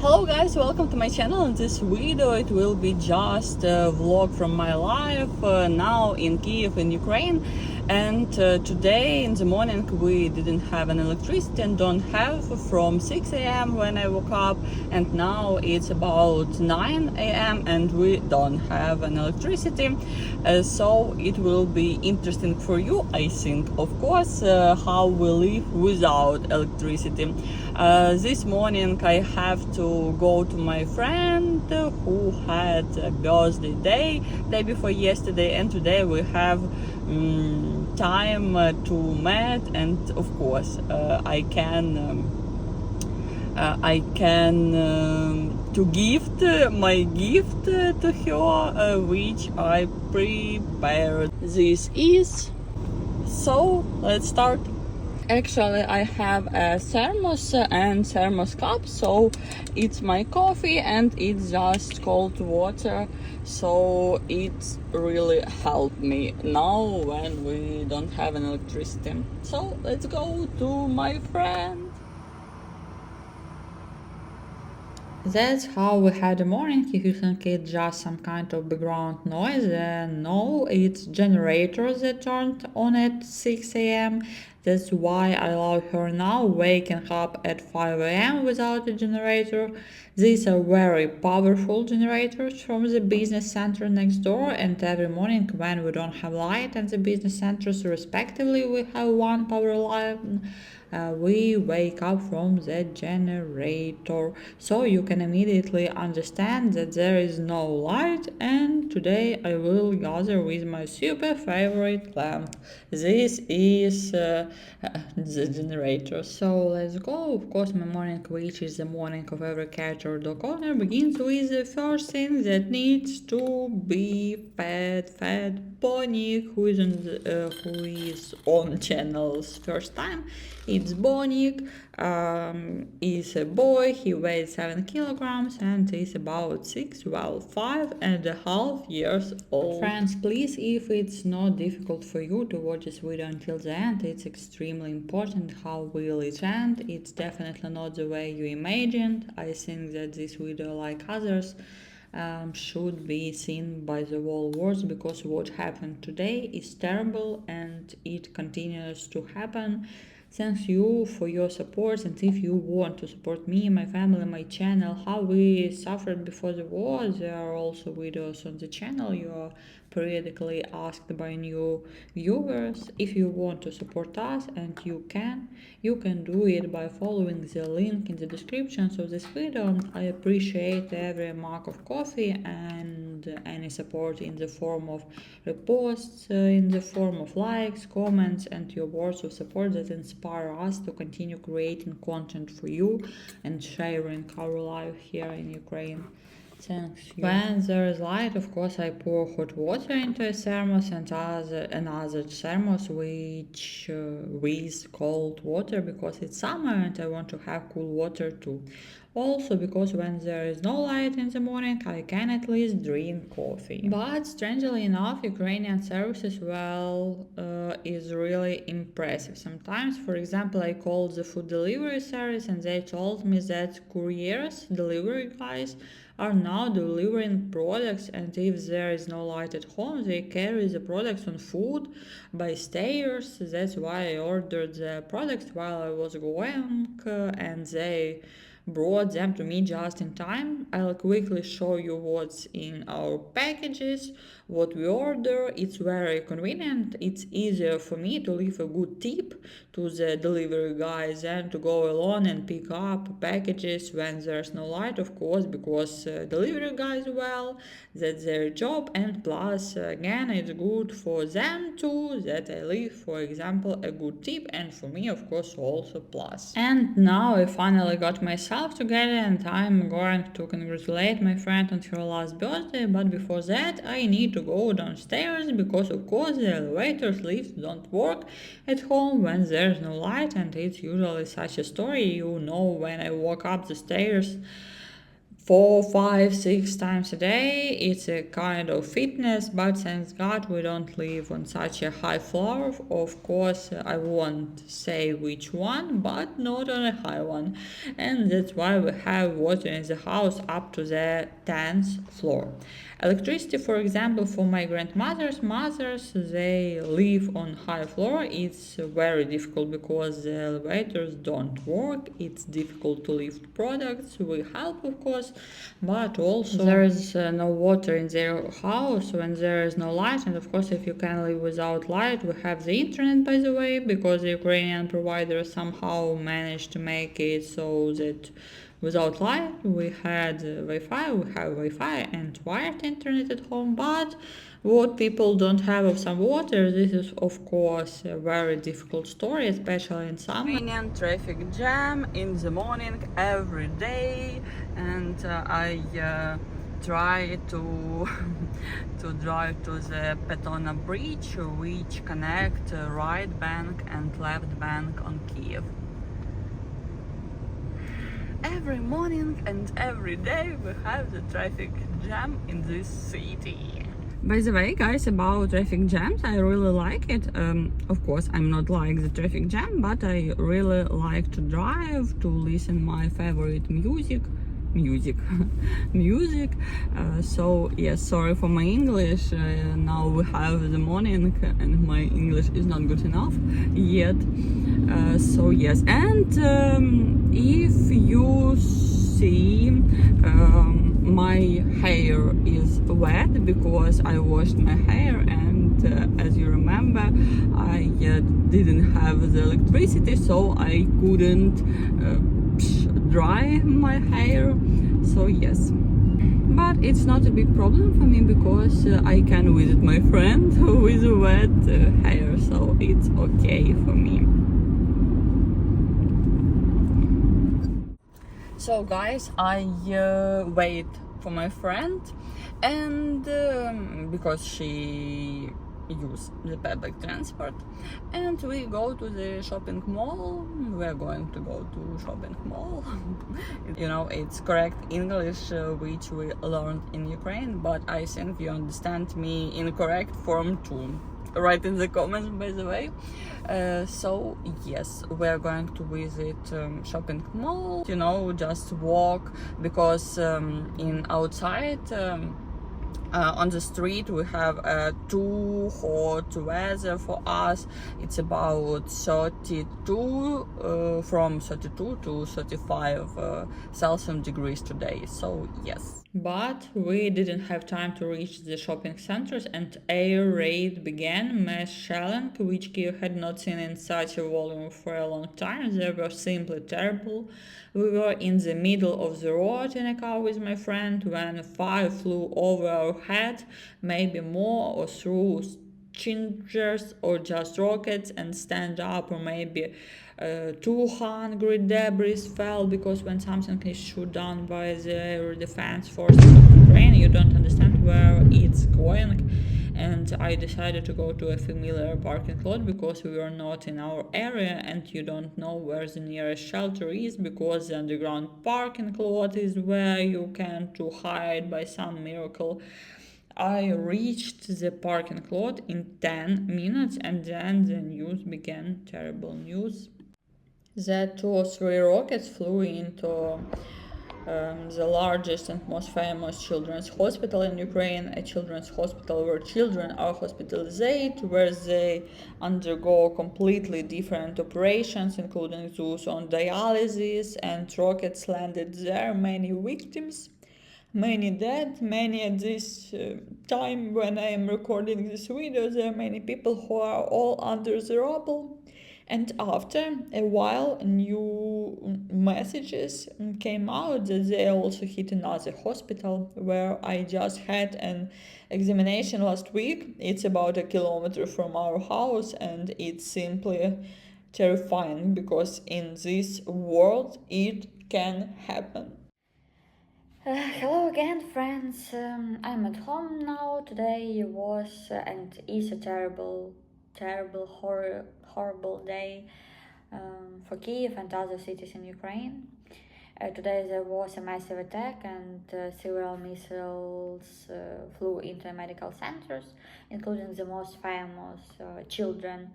Hello guys, welcome to my channel. In this video it will be just a vlog from my life now in Kyiv in Ukraine. And today in the morning we didn't have an electricity and don't have from 6 a.m. when I woke up, and now it's about 9 a.m. and we don't have an electricity. So it will be interesting for you, I think, of course, how we live without electricity. This morning I have to go to my friend who had a birthday day before yesterday, and today we have time to meet, and of course I can to gift my gift to her, which I prepared. This is, so let's start. Actually, I have a thermos and thermos cup, so it's my coffee and it's just cold water, so it really helped me now when we don't have an electricity. So let's go to my friend. That's how we had the morning. If you think it's just some kind of background noise, no, it's generators that turned on at 6 a.m. That's why I allow her now waking up at 5 a.m. without a generator. These are very powerful generators from the business center next door, and every morning when we don't have light and the business centers respectively, we have one power line. We wake up from the generator, so you can immediately understand that there is no light, and today I will gather with my super favorite lamp. This is the generator. So let's go. Of course, my morning, which is the morning of every cat or dog owner, begins with the first thing that needs to be fed pony, who is on channel's first time. It's Bonik, is a boy, he weighs 7 kilograms and is about 5.5 years old. Friends, please, if it's not difficult for you to watch this video until the end, it's extremely important how will it end. It's definitely not the way you imagined. I think that this video, like others, should be seen by the whole world, because what happened today is terrible and it continues to happen. Thanks you for your support, and if you want to support me, my family, my channel, how we suffered before the war, there are also videos on the channel. You are periodically asked by new viewers. If you want to support us, and you can do it by following the link in the description of this video. I appreciate every mug of coffee and any support in the form of reposts, in the form of likes, comments, and your words of support that inspire us to continue creating content for you and sharing our life here in Ukraine. Thanks you. When there is light, of course, I pour hot water into a thermos and another thermos which with cold water, because it's summer and I want to have cool water too. Also because when there is no light in the morning, I can at least drink coffee. But strangely enough, Ukrainian services, is really impressive. Sometimes, for example, I called the food delivery service and they told me that couriers, delivery guys, are now delivering products, and if there is no light at home, they carry the products on foot by stairs. That's why I ordered the products while I was going, and they brought them to me just in time. I'll quickly show you what's in our packages, what we order. It's very convenient. It's easier for me to leave a good tip to the delivery guys than to go alone and pick up packages when there's no light, of course, because delivery guys, that's their job, and plus again it's good for them too that I leave, for example, a good tip, and for me, of course, also plus. And now I finally got myself together and I'm going to congratulate my friend on her last birthday, but before that I need to go downstairs because of course the elevators, lifts don't work at home when there's no light, and it's usually such a story. When I walk up the stairs 4, 5, 6 times a day. It's a kind of fitness, but thanks God we don't live on such a high floor. Of course, I won't say which one, but not on a high one. And that's why we have water in the house up to the 10th floor. Electricity, for example, for my grandmother's mothers, they live on high floor. It's very difficult because the elevators don't work. It's difficult to lift products. We help, of course, but also there is no water in their house when there is no light. And of course, if you can live without light, we have the internet, by the way, because the Ukrainian provider somehow managed to make it so that without light, we had Wi-Fi, we have Wi-Fi and wired internet at home, but what people don't have of some water, this is of course a very difficult story, especially in summer. Ukrainian traffic jam in the morning every day, and I try to to drive to the Petona bridge, which connect right bank and left bank on Kyiv. Every morning and every day we have the traffic jam in this city. By the way, guys, about traffic jams, I really like it. Of course, I'm not like the traffic jam, but I really like to drive, to listen my favorite music. Music. So yes, sorry for my English. Now we have the morning and my English is not good enough yet. So yes, and if you see my hair is wet because I washed my hair, and as you remember, I didn't have the electricity, so I couldn't dry my hair. So yes, but it's not a big problem for me because I can visit my friend with wet hair, so it's okay for me. So guys, I wait for my friend, and because she use the public transport, and we go to the shopping mall. We're going to go to shopping mall. You know, it's correct English which we learned in Ukraine, but I think you understand me in correct form too. Write in the comments, by the way. So yes, we're going to visit shopping mall, you know, just walk, because in outside on the street we have too hot weather for us. It's about 32 from 32 to 35 Celsius degrees today, so yes. But we didn't have time to reach the shopping centers, and air raid began, mass shelling, which Kyiv had not seen in such a volume for a long time. They were simply terrible. We were in the middle of the road in a car with my friend when fire flew over our head, maybe more, or through changers or just rockets and stand up, or maybe 200 debris fell, because when something is shot down by the air defense forces of Ukraine, you don't understand where it's going. And I decided to go to a familiar parking lot because we were not in our area, and you don't know where the nearest shelter is, because the underground parking lot is where you can to hide by some miracle. I reached the parking lot in 10 minutes, and then the news began. Terrible news that 2 or 3 rockets flew into the largest and most famous children's hospital in Ukraine, a children's hospital where children are hospitalized, where they undergo completely different operations, including those on dialysis, and rockets landed there, many victims. Many dead, many at this time when I am recording this video, there are many people who are all under the rubble. And after a while, new messages came out that they also hit another hospital where I just had an examination last week. It's about 1 kilometer from our house, and it's simply terrifying because in this world it can happen. Hello again, friends. I'm at home now. Today was and is a terrible, horrible day for Kyiv and other cities in Ukraine. Today there was a massive attack and several missiles flew into medical centers, including the most famous children's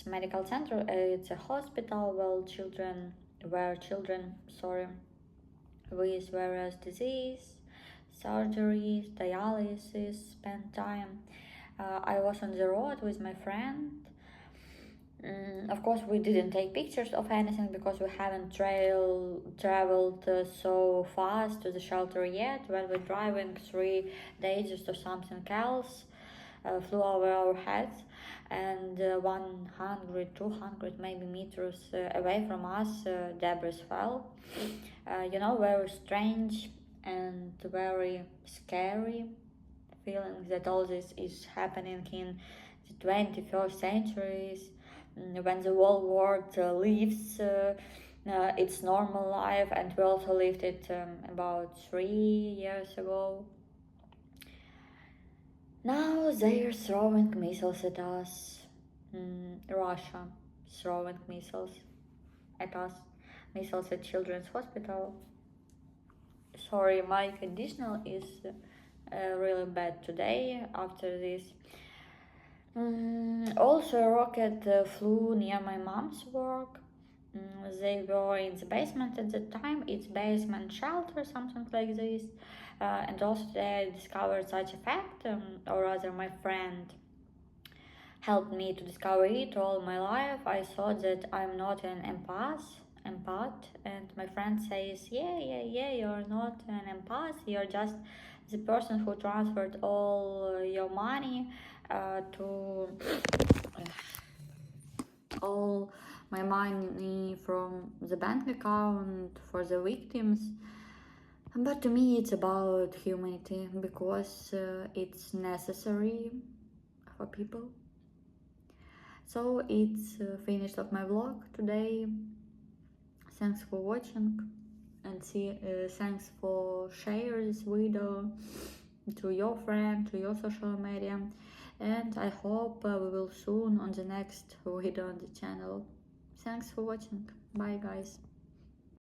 medical center. It's a hospital where children, with various disease, surgeries, dialysis, spend time. I was on the road with my friend. Of course, we didn't take pictures of anything because we haven't traveled so fast to the shelter yet. When we're driving 3 days just or something else flew over our heads, and 100, 200 maybe meters away from us, debris fell. Very strange and very scary feeling that all this is happening in the 21st centuries, when the whole world lives its normal life, and we also lived it about 3 years ago. Now they're throwing missiles at us. Russia throwing missiles at us, missiles at Children's Hospital. Sorry, my condition is really bad today after this. Also, a rocket flew near my mom's work. They were in the basement at the time. It's basement shelter, something like this. And also today I discovered such a fact, or rather my friend helped me to discover it all my life. I thought that I'm not an empath, and my friend says, yeah, you're not an empath, you're just the person who transferred all your money to all my money from the bank account for the victims. But to me it's about humanity, because it's necessary for people. So it's finished of my vlog today. Thanks for watching, and thanks for sharing this video to your friend, to your social media, and I hope we will soon on the next video on the channel. Thanks for watching. Bye guys.